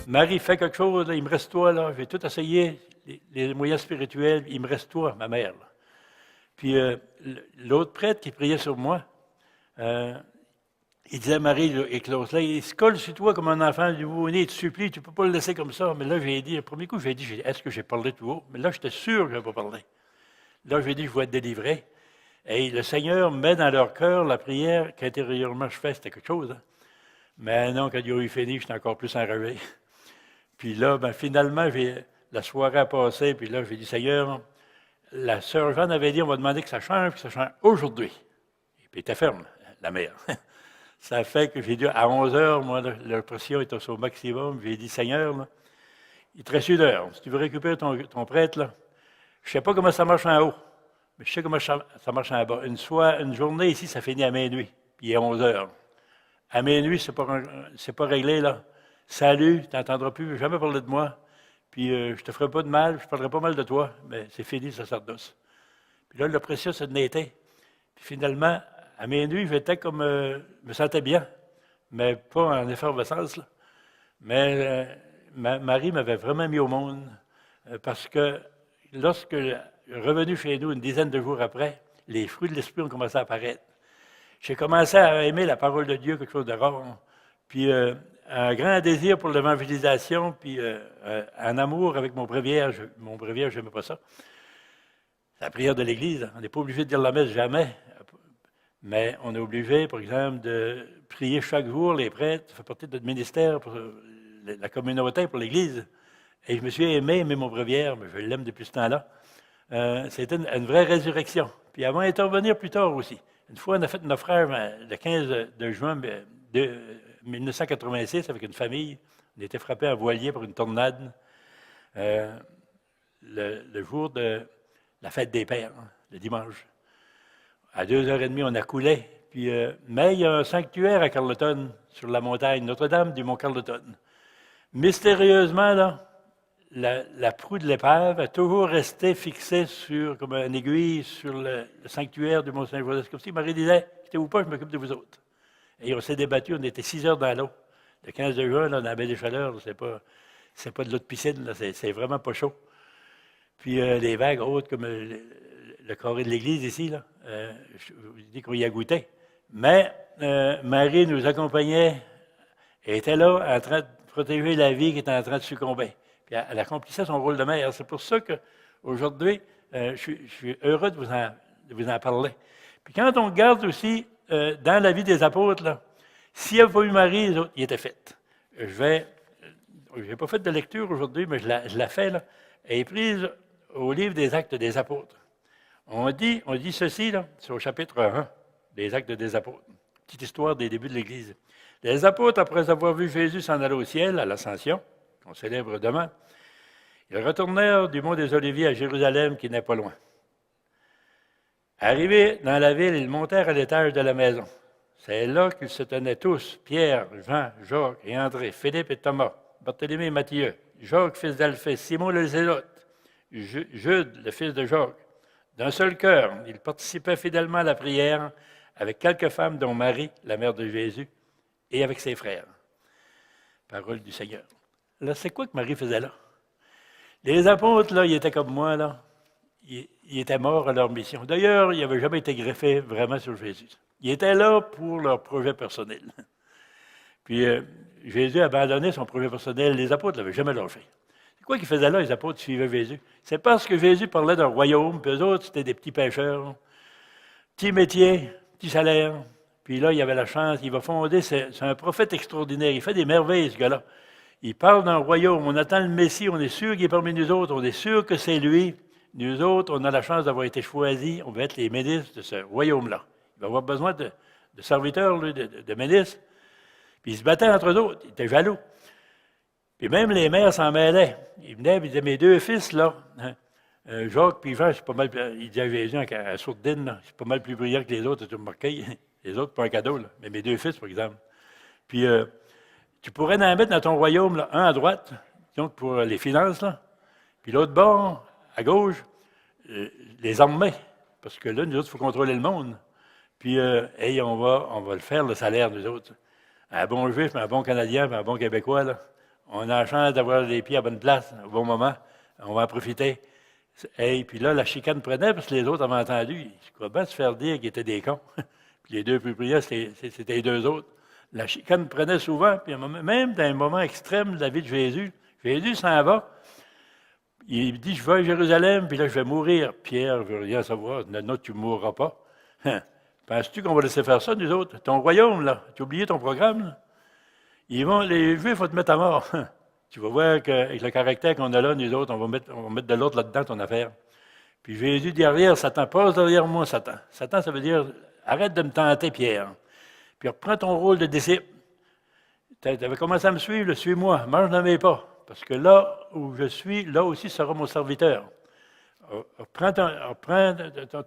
Marie, fais quelque chose, là, il me reste toi, là. J'ai tout essayé, les moyens spirituels, il me reste toi, ma mère. Là. Puis l'autre prêtre qui priait sur moi, euh, il disait à Marie et Claude, là, il se colle sur toi comme un enfant du nouveau-né, il te supplie, tu ne peux pas le laisser comme ça. Mais là, j'ai dit, le premier coup, j'ai dit, est-ce que j'ai parlé tout haut? Mais là, j'étais sûr que je n'avais pas parlé. Là, j'ai dit, je vais être délivré. Et le Seigneur met dans leur cœur la prière qu'intérieurement je fais, c'était quelque chose. Hein? Mais non, quand il a eu fini, j'étais encore plus enragé. Puis là, ben, finalement, la soirée a passé, puis là, j'ai dit, Seigneur, la sœur Jeanne avait dit, on va demander que ça change aujourd'hui. Et puis, elle était ferme, la mère. Ça fait que j'ai dit, à 11 heures, moi, la pression était au maximum. J'ai dit, Seigneur, là, il te reste 1 heure. Si tu veux récupérer ton prêtre, là, je ne sais pas comment ça marche en haut, mais je sais comment ça marche en bas. Une journée ici, ça finit à minuit, puis il est 11 heures. À minuit, c'est pas réglé, là. Salut, tu n'entendras plus jamais parler de moi, puis je ne te ferai pas de mal, je ne parlerai pas mal de toi, mais c'est fini, le sacerdoce. Puis là, le précieux, c'est de n'était. Puis finalement, à minuit, j'étais comme, je me sentais bien, mais pas en effervescence, là. Mais Marie m'avait vraiment mis au monde, parce que lorsque revenu chez nous une dizaine de jours après, les fruits de l'esprit ont commencé à apparaître. J'ai commencé à aimer la parole de Dieu, quelque chose de rare. Puis un grand désir pour l'évangélisation, puis un amour avec mon bréviaire. Mon bréviaire, je n'aimais pas ça. La prière de l'Église, on n'est pas obligé de dire la messe jamais, mais on est obligé, par exemple, de prier chaque jour les prêtres. Ça fait partie de notre ministère pour la communauté, pour l'Église. Et je me suis aimé mon bréviaire, mais je l'aime depuis ce temps-là. C'était une vraie résurrection. Puis avant d'intervenir plus tard aussi. Une fois, on a fait un naufrage le 15 de juin de 1986 avec une famille. On était frappé en voilier par une tornade le jour de la fête des pères, hein, le dimanche. À 2h30, on a coulé. Puis, mais il y a un sanctuaire à Carleton, sur la montagne, Notre-Dame du Mont-Carleton. Mystérieusement, là, la proue de l'épave a toujours resté fixée comme une aiguille sur le sanctuaire du Mont-Saint-Joseph. Comme si Marie disait, quittez-vous pas, je m'occupe de vous autres. Et on s'est débattu, on était 6 heures dans l'eau. Le 15 de juin, là, dans la baie des Chaleurs, c'est pas de l'eau de piscine, là, c'est vraiment pas chaud. Puis les vagues hautes comme le carré de l'église ici, là, je vous dis qu'on y a goûté. Mais Marie nous accompagnait, elle était là en train de protéger la vie qui était en train de succomber. Puis elle accomplissait son rôle de mère. C'est pour ça qu'aujourd'hui, je suis heureux de vous en parler. Puis quand on regarde aussi dans la vie des apôtres, là, s'il n'y avait pas eu Marie, les autres, ils étaient faits. Je n'ai pas fait de lecture aujourd'hui, mais je la fais, là. Elle est prise au livre des Actes des Apôtres. On dit ceci, là, c'est au chapitre 1 des Actes des Apôtres. Petite histoire des débuts de l'Église. Les apôtres, après avoir vu Jésus s'en aller au ciel, à l'Ascension, qu'on célèbre demain, ils retournèrent du mont des Oliviers à Jérusalem, qui n'est pas loin. Arrivés dans la ville, ils montèrent à l'étage de la maison. C'est là qu'ils se tenaient tous, Pierre, Jean, Jacques et André, Philippe et Thomas, Barthélemy et Matthieu, Jacques, fils d'Alphée, Simon le Zélote, Jude, le fils de Jacques. D'un seul cœur, ils participaient fidèlement à la prière avec quelques femmes, dont Marie, la mère de Jésus, et avec ses frères. Parole du Seigneur. Là, c'est quoi que Marie faisait là? Les apôtres, là, ils étaient comme moi, là. Ils étaient morts à leur mission. D'ailleurs, ils n'avaient jamais été greffés vraiment sur Jésus. Ils étaient là pour leur projet personnel. Puis, Jésus a abandonné son projet personnel. Les apôtres ne l'avaient jamais lâché. C'est quoi qu'ils faisaient là, les apôtres suivaient Jésus? C'est parce que Jésus parlait d'un royaume, puis eux autres, c'était des petits pêcheurs, petits métiers, petits salaires. Puis là, il y avait la chance, il va fonder, c'est un prophète extraordinaire, il fait des merveilles, ce gars-là. Il parle d'un royaume, on attend le Messie, on est sûr qu'il est parmi nous autres, on est sûr que c'est lui. Nous autres, on a la chance d'avoir été choisis, on va être les ministres de ce royaume-là. Il va avoir besoin de serviteurs, lui, de ministres. Puis ils se battaient entre eux autres, ils étaient jaloux. Puis même les mères s'en mêlaient. Ils venaient, ils disaient, mes deux fils, là, hein, Jacques puis Jean, c'est pas mal, il disait à Jésus à Sourdine, là, c'est pas mal plus brillant que les autres, tu remarqué. Les autres, pas un cadeau, là. Mais mes deux fils, par exemple. Puis tu pourrais en mettre dans ton royaume, là, un à droite, donc pour les finances, là, puis l'autre bord, à gauche, les armées. parce que là, nous autres, il faut contrôler le monde. Puis, hey, on va le faire, le salaire, nous autres. Un bon Juif, un bon Canadien, un bon Québécois, là. On a la chance d'avoir les pieds à bonne place, au bon moment. On va en profiter. Hey, puis là, la chicane prenait parce que les autres avaient entendu. Je crois bien se faire dire qu'ils étaient des cons. Puis les deux plus brillants, c'était les deux autres. La chicane prenait souvent, puis même dans un moment extrême de la vie de Jésus, Jésus s'en va. Il dit, je vais à Jérusalem, puis là, je vais mourir. Pierre ne veut rien savoir. Non, tu ne mourras pas. Penses-tu qu'on va laisser faire ça, nous autres? Ton royaume, là, tu as oublié ton programme, là? Les Juifs vont te mettre à mort. Tu vas voir qu'avec le caractère qu'on a là, nous autres, on va mettre de l'autre là-dedans, ton affaire. Puis Jésus dit derrière, Satan, passe derrière moi, Satan. Satan, ça veut dire, arrête de me tenter, Pierre. Puis reprends ton rôle de disciple. Tu avais commencé à me suivre, suis-moi, mange ne m'aie pas. Parce que là où je suis, là aussi sera mon serviteur. Reprends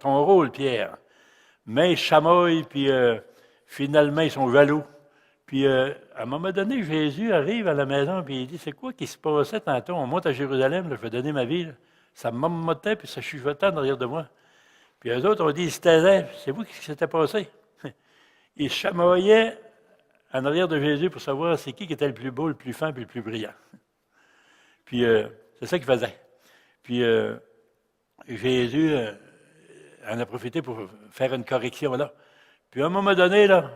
ton rôle, Pierre. Mais ils chamaillent, puis finalement, ils sont jaloux. Puis, à un moment donné, Jésus arrive à la maison, puis il dit, c'est quoi qui se passait tantôt? On monte à Jérusalem, là, je vais donner ma vie. Là. Ça me marmottait, puis ça chuchotait derrière de moi. Puis eux autres ont dit, ils se taisaient. C'est vous qui s'était passé? Ils chamaillaient en arrière de Jésus pour savoir c'est qui était le plus beau, le plus fin, puis le plus brillant. Puis, c'est ça qu'ils faisaient. Puis, Jésus en a profité pour faire une correction là. Puis, à un moment donné, là,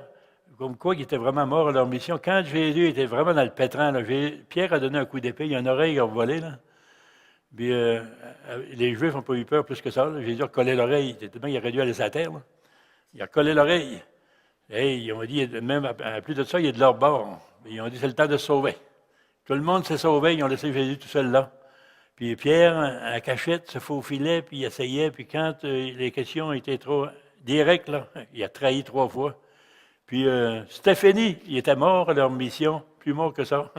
comme quoi qu'ils étaient vraiment morts à leur mission. Quand Jésus était vraiment dans le pétrin, là, Pierre a donné un coup d'épée, il y a une oreille qui a volé. Là. Puis les Juifs n'ont pas eu peur plus que ça. Là. Jésus a recollé l'oreille. Tellement il aurait dû aller sur la terre. Là. Il a recollé l'oreille. Et ils ont dit, même à plus de ça, il est de leur bord. Ils ont dit, c'est le temps de se sauver. Tout le monde s'est sauvé, ils ont laissé Jésus tout seul là. Puis Pierre, en cachette, se faufilait, puis il essayait. Puis quand les questions étaient trop directes, là, il a trahi 3 fois. Puis, c'était fini. Ils étaient morts à leur mission. Plus mort que ça.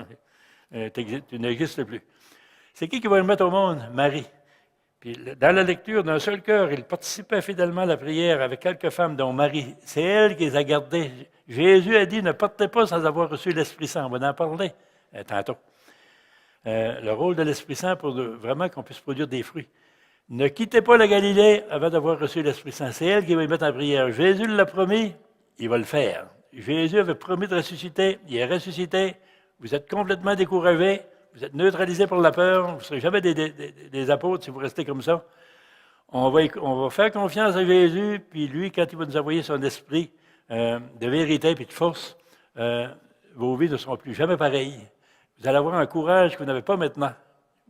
Tu n'existes plus. C'est qui va le mettre au monde? Marie. Puis, dans la lecture, d'un seul cœur, il participait fidèlement à la prière avec quelques femmes, dont Marie. C'est elle qui les a gardées. Jésus a dit, ne partez pas sans avoir reçu l'Esprit Saint. On va en parler tantôt. Le rôle de l'Esprit Saint pour vraiment qu'on puisse produire des fruits. Ne quittez pas la Galilée avant d'avoir reçu l'Esprit Saint. C'est elle qui va les mettre en prière. Jésus l'a promis. Il va le faire. Jésus avait promis de ressusciter. Il est ressuscité. Vous êtes complètement découragés. Vous êtes neutralisés par la peur. Vous ne serez jamais des apôtres si vous restez comme ça. On va faire confiance à Jésus. Puis lui, quand il va nous envoyer son esprit de vérité et de force, vos vies ne seront plus jamais pareilles. Vous allez avoir un courage que vous n'avez pas maintenant.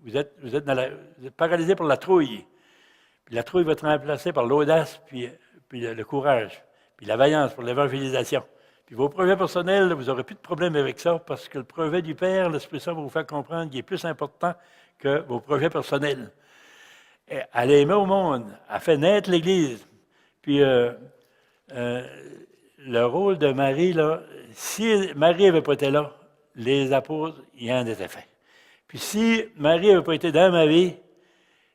Vous êtes paralysés par la trouille. Puis la trouille va être remplacée par l'audace puis le courage. Puis la vaillance pour l'évangélisation. Puis vos projets personnels, là, vous n'aurez plus de problème avec ça parce que le projet du Père, l'Esprit Saint va vous faire comprendre qu'il est plus important que vos projets personnels. Et elle a aimé au monde, elle a fait naître l'Église. Puis le rôle de Marie, là, si Marie n'avait pas été là, les apôtres, il en était fait. Puis si Marie n'avait pas été dans ma vie,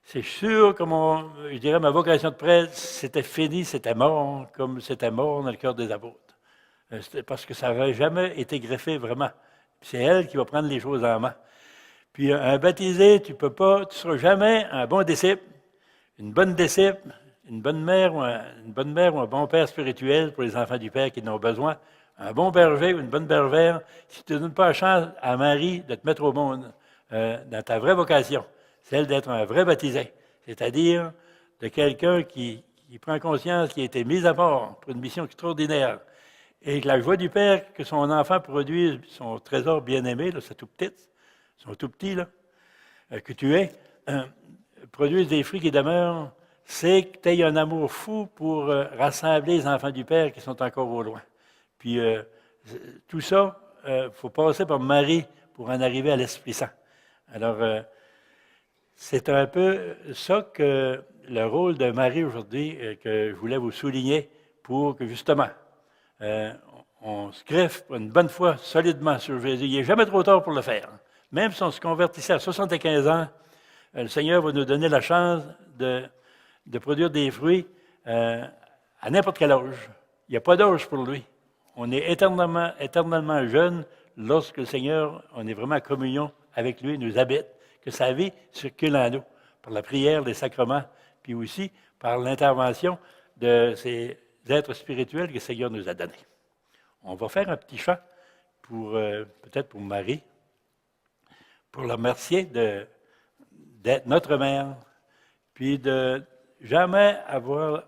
c'est sûr que je dirais ma vocation de prêtre, c'était fini, c'était mort, comme c'était mort dans le cœur des apôtres. Parce que ça n'avait jamais été greffé vraiment. C'est elle qui va prendre les choses en main. Puis un baptisé, tu ne seras jamais un bon disciple, une bonne disciple, une bonne mère ou un bon père spirituel pour les enfants du Père qui en ont besoin, un bon berger ou une bonne bergère, si tu ne donnes pas la chance à Marie de te mettre au monde dans ta vraie vocation. Celle d'être un vrai baptisé, c'est-à-dire de quelqu'un qui prend conscience qu'il a été mis à part pour une mission extraordinaire et que la joie du Père que son enfant produise, son trésor bien-aimé, là, c'est tout petit, son tout petit, là, que tu es, produise des fruits qui demeurent, c'est que tu aies un amour fou pour rassembler les enfants du Père qui sont encore au loin. Puis tout ça, il faut passer par Marie pour en arriver à l'Esprit Saint. Alors, c'est un peu ça que le rôle de Marie aujourd'hui que je voulais vous souligner pour que justement, on se greffe une bonne fois solidement sur Jésus. Il n'est jamais trop tard pour le faire. Même si on se convertissait à 75 ans, le Seigneur va nous donner la chance de produire des fruits à n'importe quel âge. Il n'y a pas d'âge pour lui. On est éternellement jeune lorsque le Seigneur, on est vraiment en communion avec lui, nous habite, que sa vie circule en nous. par la prière, les sacrements, puis aussi par l'intervention de ces êtres spirituels que le Seigneur nous a donnés. On va faire un petit chant pour peut-être pour Marie, pour la remercier d'être notre mère, puis de jamais avoir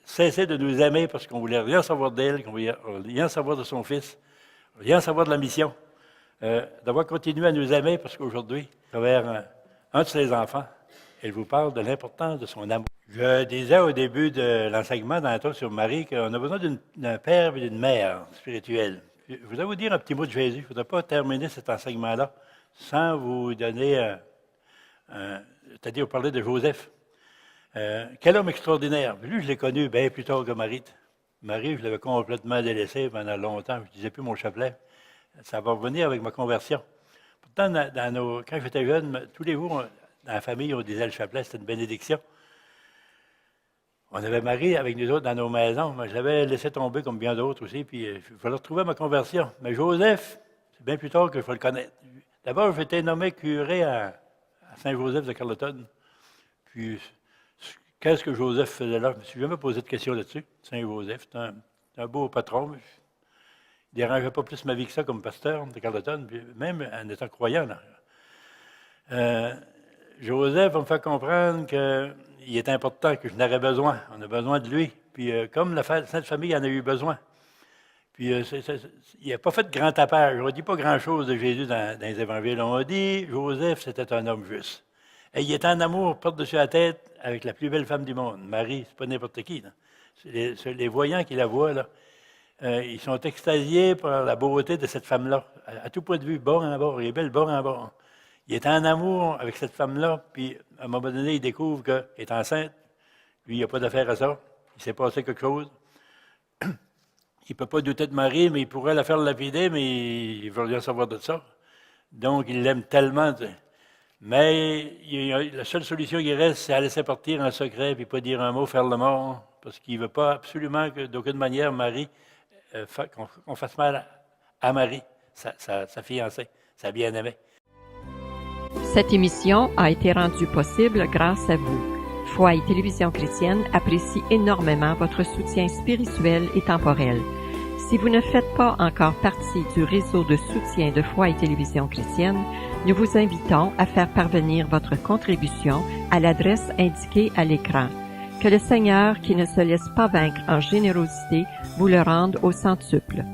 cessé de nous aimer parce qu'on ne voulait rien savoir d'elle, qu'on ne voulait rien savoir de son fils, rien savoir de la mission, d'avoir continué à nous aimer parce qu'aujourd'hui, à travers un de ses enfants, elle vous parle de l'importance de son amour. Je disais au début de l'enseignement dans la talk sur Marie qu'on a besoin d'un père et d'une mère spirituelle. Je voudrais vous dire un petit mot de Jésus. Je ne voudrais pas terminer cet enseignement-là sans vous donner, c'est-à-dire vous parler de Joseph. Quel homme extraordinaire. Lui, je l'ai connu bien plus tard que Marie. Marie, je l'avais complètement délaissé pendant longtemps. Je ne disais plus mon chapelet. Ça va revenir avec ma conversion. Pourtant, quand j'étais jeune, tous les jours, dans la famille, on disait le chapelet, c'était une bénédiction. On avait Marie avec nous autres dans nos maisons. Moi, je l'avais laissé tomber comme bien d'autres aussi, puis il fallait retrouver ma conversion. Mais Joseph, c'est bien plus tard que je vais le connaître. D'abord, j'ai été nommé curé à Saint-Joseph de Carleton. Puis, qu'est-ce que Joseph faisait là? Je ne me suis jamais posé de questions là-dessus. Saint-Joseph, c'est un beau patron. Il ne dérangeait pas plus ma vie que ça comme pasteur de Carleton, puis même en étant croyant. Joseph va me faire comprendre qu'il est important, que je n'aurais besoin. On a besoin de lui. Puis comme la Sainte Famille en a eu besoin. Puis il n'a pas fait de grand tapage. On ne dit pas grand-chose de Jésus dans les évangiles. On a dit Joseph, c'était un homme juste. Et il était en amour par-dessus la tête avec la plus belle femme du monde. Marie, c'est pas n'importe qui. Là. Les voyants qui la voient, là, ils sont extasiés par la beauté de cette femme-là. À tout point de vue, bord en bord. Il est belle bord en bord. Il est en amour avec cette femme-là, puis à un moment donné, il découvre qu'elle est enceinte. Lui, il n'a pas d'affaire à ça. Il s'est passé quelque chose. Il ne peut pas douter de Marie, mais il pourrait la faire lapider, mais il ne veut rien savoir de ça. Donc, il l'aime tellement. Mais la seule solution qui reste, c'est à laisser partir en secret, puis pas dire un mot, faire le mort, parce qu'il ne veut pas absolument que, d'aucune manière, Marie, qu'on fasse mal à Marie, sa fiancée, sa bien-aimée. Cette émission a été rendue possible grâce à vous. Foi et Télévision Chrétienne apprécie énormément votre soutien spirituel et temporel. Si vous ne faites pas encore partie du réseau de soutien de Foi et Télévision Chrétienne, nous vous invitons à faire parvenir votre contribution à l'adresse indiquée à l'écran. Que le Seigneur, qui ne se laisse pas vaincre en générosité, vous le rende au centuple.